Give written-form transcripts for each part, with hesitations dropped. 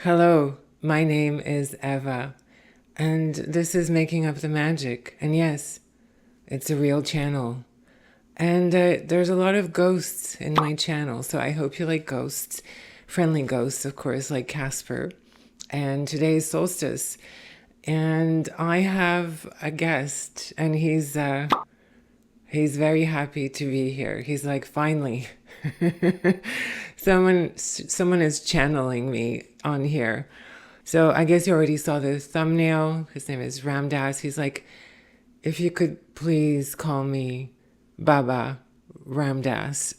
Hello, my name is Eva, and this is Making Up the Magic. And yes, it's a real channel. And there's a lot of ghosts in my channel, so I hope you like ghosts. Friendly ghosts, of course, like Casper. And today is Solstice. And I have a guest, and he's very happy to be here. He's like, finally. Someone is channeling me on here. So I guess you already saw the thumbnail. His name is Ramdas. He's like, if you could please call me Baba Ramdas.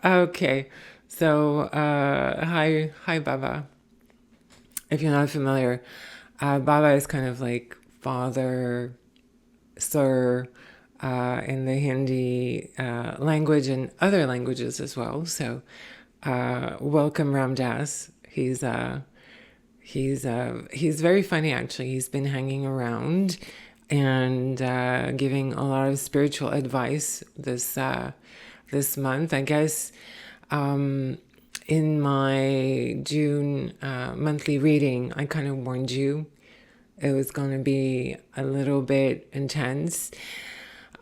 Okay. So hi Baba. If you're not familiar, Baba is kind of like father, sir, in the Hindi language and other languages as well. So, welcome Ramdas. He's very funny actually. He's been hanging around and giving a lot of spiritual advice this month. I guess in my June monthly reading, I kind of warned you it was going to be a little bit intense.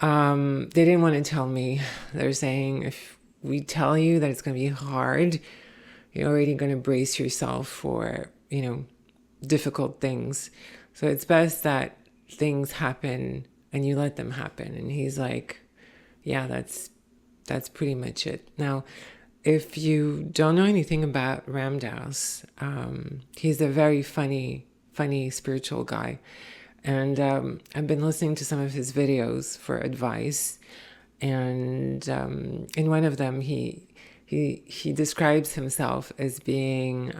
They didn't want to tell me. They're saying if we tell you that it's going to be hard, you're already going to brace yourself for, difficult things. So it's best that things happen and you let them happen. And he's like, yeah, that's pretty much it. Now, if you don't know anything about Ramdas, he's a very funny spiritual guy. And I've been listening to some of his videos for advice. And in one of them, he describes himself as being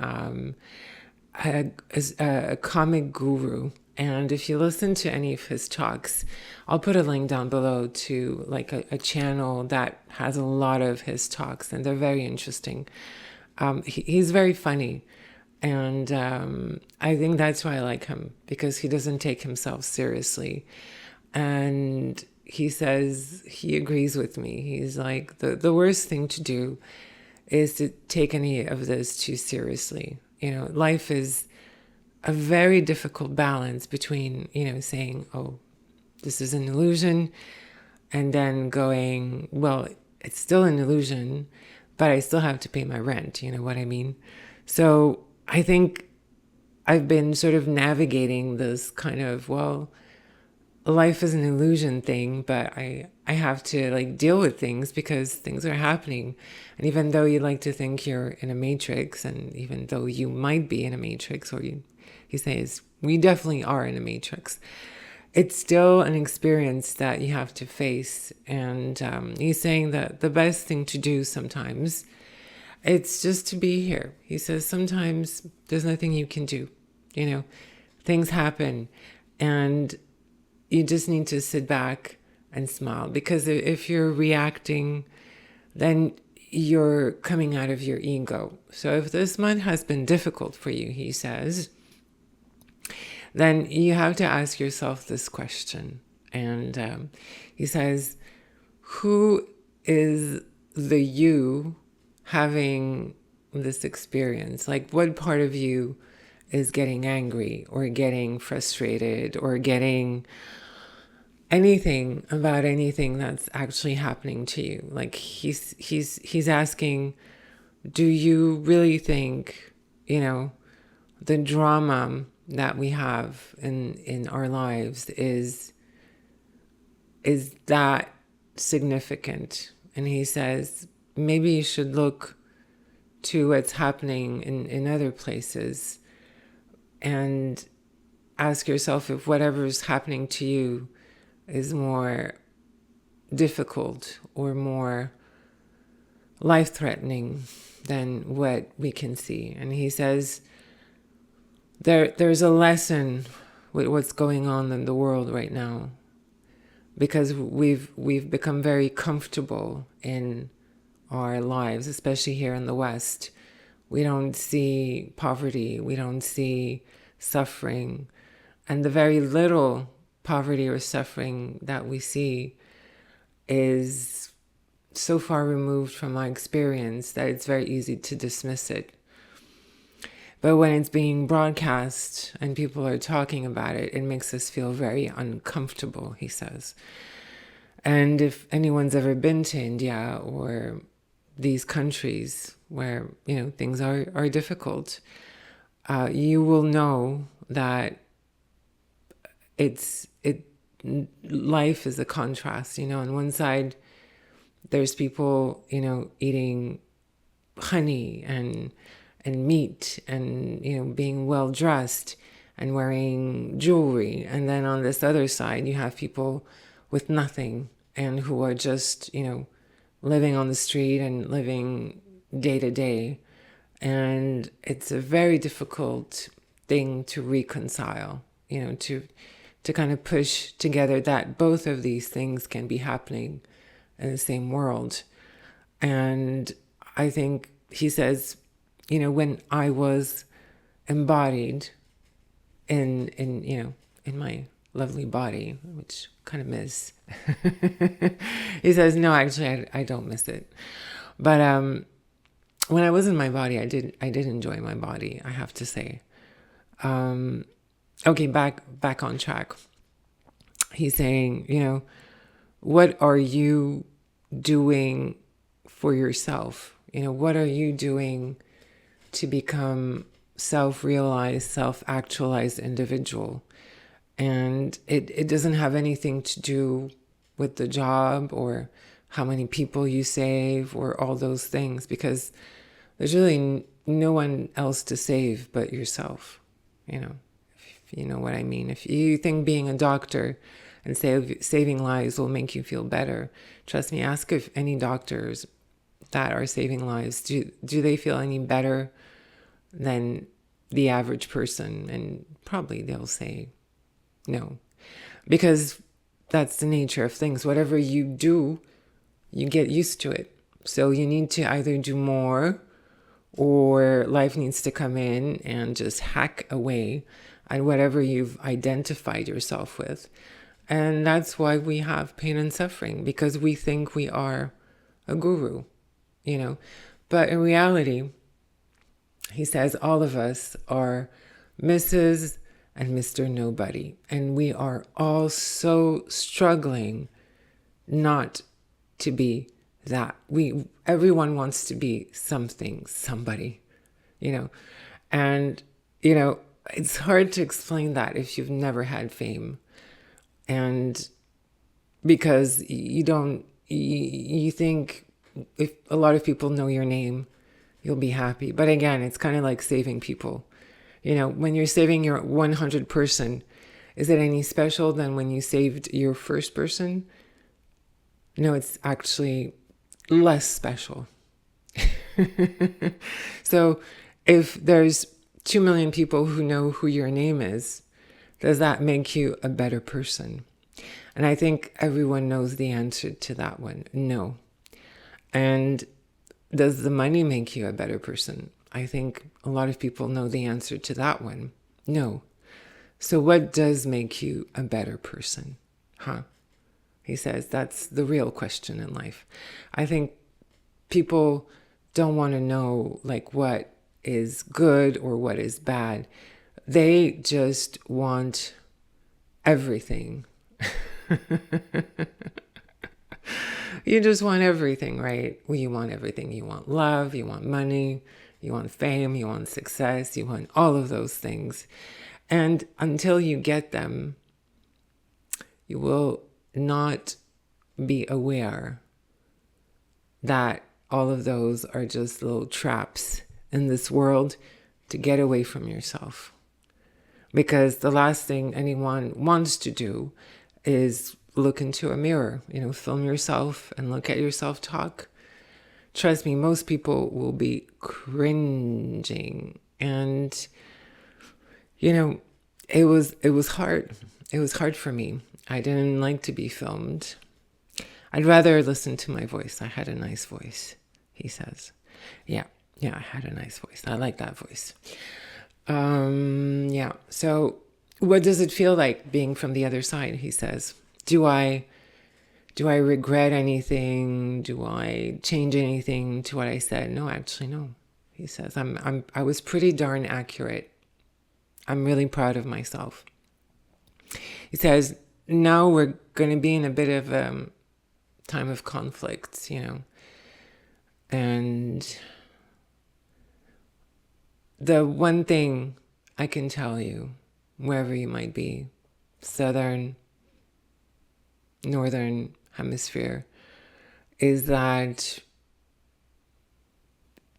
a comic guru. And if you listen to any of his talks, I'll put a link down below to like a channel that has a lot of his talks, and they're very interesting. He's very funny. And I think that's why I like him, because he doesn't take himself seriously. And he says he agrees with me. He's like, the worst thing to do is to take any of this too seriously. Life is a very difficult balance between, saying, oh, this is an illusion, and then going, well, it's still an illusion, but I still have to pay my rent. You know what I mean? So I think I've been sort of navigating this kind of, well, life is an illusion thing, but I have to like deal with things because things are happening. And even though you like to think you're in a matrix, and even though you might be in a matrix, or he says, we definitely are in a matrix, it's still an experience that you have to face. And he's saying that the best thing to do sometimes, it's just to be here. He says sometimes there's nothing you can do. Things happen, and you just need to sit back and smile, because if you're reacting, then you're coming out of your ego. So if this month has been difficult for you, he says, then you have to ask yourself this question. And he says, who is the you having this experience? Like, what part of you is getting angry or getting frustrated or getting anything about anything that's actually happening to you? Like, he's asking, do you really think, the drama that we have in our lives is that significant? And he says, maybe you should look to what's happening in other places and ask yourself if whatever's happening to you is more difficult or more life-threatening than what we can see. And he says there's a lesson with what's going on in the world right now, because we've become very comfortable in our lives, especially here in the West. We don't see poverty, we don't see suffering, and the very little poverty or suffering that we see is so far removed from my experience that it's very easy to dismiss it. But when it's being broadcast and people are talking about it, it makes us feel very uncomfortable, he says. And if anyone's ever been to India or these countries where, things are difficult, you will know that life is a contrast. On one side, there's people, eating honey and meat and, being well dressed and wearing jewelry. And then on this other side, you have people with nothing and who are just, living on the street and living day to day. And it's a very difficult thing to reconcile, to kind of push together that both of these things can be happening in the same world. And I think he says, when I was embodied in my lovely body, which kind of miss. He says, no, actually, I don't miss it. But when I was in my body, I did enjoy my body, I have to say. Okay, back on track. He's saying, what are you doing for yourself? What are you doing to become self-realized, self-actualized individual? And it doesn't have anything to do with the job or how many people you save or all those things, because there's really no one else to save but yourself, if you know what I mean. If you think being a doctor and saving lives will make you feel better, trust me, ask if any doctors that are saving lives, do they feel any better than the average person? And probably they'll say no, because that's the nature of things. Whatever you do, you get used to it. So you need to either do more, or life needs to come in and just hack away at whatever you've identified yourself with. And that's why we have pain and suffering, because we think we are a guru, But in reality, he says all of us are Mrs. and Mr. Nobody. And we are all so struggling not to be that. Everyone wants to be something, somebody, And, it's hard to explain that if you've never had fame. And because you think if a lot of people know your name, you'll be happy. But again, it's kind of like saving people. When you're saving your 100 person, is it any special than when you saved your first person? No, it's actually less special. So if there's 2 million people who know who your name is, does that make you a better person? And I think everyone knows the answer to that one. No. And does the money make you a better person? I think a lot of people know the answer to that one. No. So what does make you a better person? He says that's the real question in life. I think people don't want to know what is good or what is bad. They just want everything. You just want everything, right? Well, you want everything. You want love, you want money, you want fame, you want success, you want all of those things. And until you get them, you will not be aware that all of those are just little traps in this world to get away from yourself. Because the last thing anyone wants to do is look into a mirror, film yourself and look at yourself talk. Trust me, most people will be cringing. And, it was hard. It was hard for me. I didn't like to be filmed. I'd rather listen to my voice. I had a nice voice, he says. Yeah, I had a nice voice. I like that voice. Yeah. So what does it feel like being from the other side? He says, do I regret anything? Do I change anything to what I said? No, actually, no. He says, I was pretty darn accurate. I'm really proud of myself. He says, now we're going to be in a bit of a time of conflict, and the one thing I can tell you, wherever you might be, southern, northern hemisphere, is that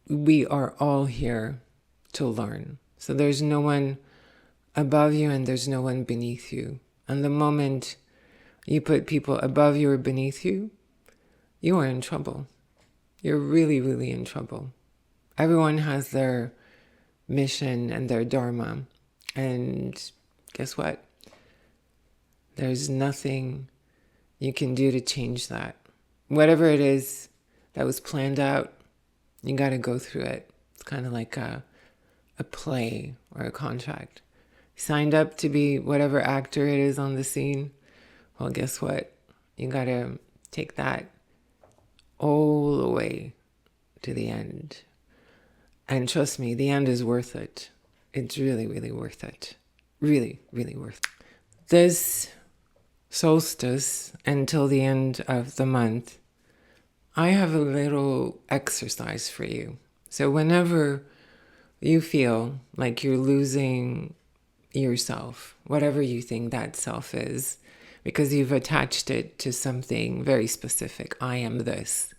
we are all here to learn. So there's no one above you and there's no one beneath you. And the moment you put people above you or beneath you, you are in trouble. You're really, really in trouble. Everyone has their mission and their dharma. And guess what? There's nothing you can do to change that. Whatever it is that was planned out, you got to go through it. It's kind of like a play or a contract. Signed up to be whatever actor it is on the scene. Well, guess what? You got to take that all the way to the end. And trust me, the end is worth it. It's really, really worth it. Really, really worth it. This solstice until the end of the month, I have a little exercise for you. So whenever you feel like you're losing yourself, whatever you think that self is, because you've attached it to something very specific. I am this.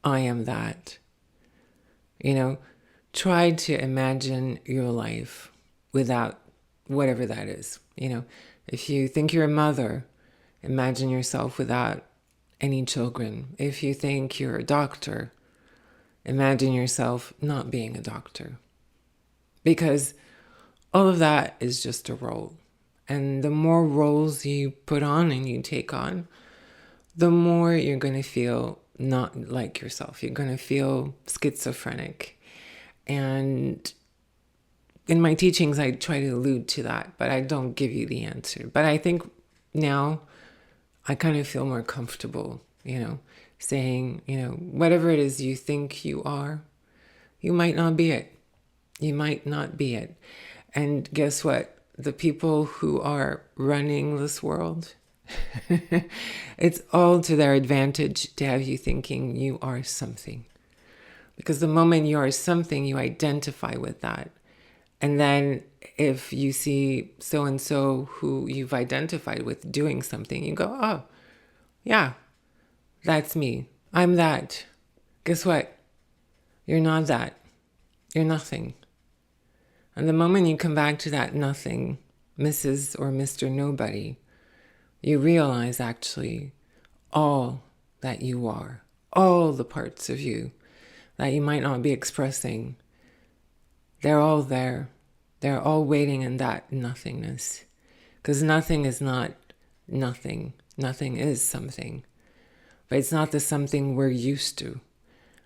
I am that. Try to imagine your life without whatever that is. If you think you're a mother, imagine yourself without any children. If you think you're a doctor, imagine yourself not being a doctor. Because all of that is just a role. And the more roles you put on and you take on, the more you're going to feel not like yourself. You're going to feel schizophrenic. And in my teachings, I try to allude to that, but I don't give you the answer. But I think now I kind of feel more comfortable, saying, whatever it is you think you are, you might not be it. You might not be it. And guess what? The people who are running this world, it's all to their advantage to have you thinking you are something. Because the moment you are something, you identify with that. And then if you see so-and-so who you've identified with doing something, you go, oh, yeah, that's me. I'm that. Guess what? You're not that. You're nothing. And the moment you come back to that nothing, Mrs. or Mr. Nobody, you realize actually all that you are, all the parts of you that you might not be expressing, they're all there. They're all waiting in that nothingness. Because nothing is not nothing. Nothing is something. But it's not the something we're used to.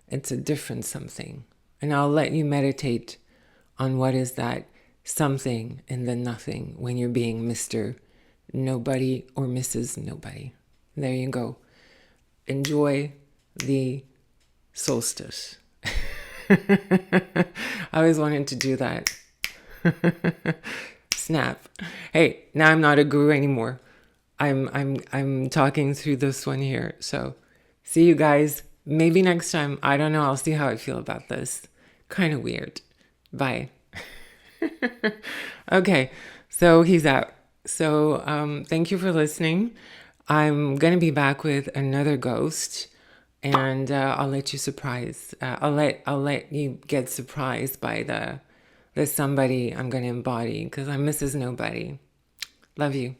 It's a different something. And I'll let you meditate on what is that something in the nothing when you're being Mr. Nobody or Mrs. Nobody. There you go. Enjoy the solstice. I always wanted to do that. Snap. Hey, now I'm not a guru anymore. I'm talking through this one here. So see you guys. Maybe next time. I don't know. I'll see how I feel about this. Kind of weird. Bye. Okay. So he's out. So thank you for listening. I'm going to be back with another ghost. And I'll let you surprise. I'll let you get surprised by the somebody I'm going to embody because I'm Mrs. Nobody. Love you.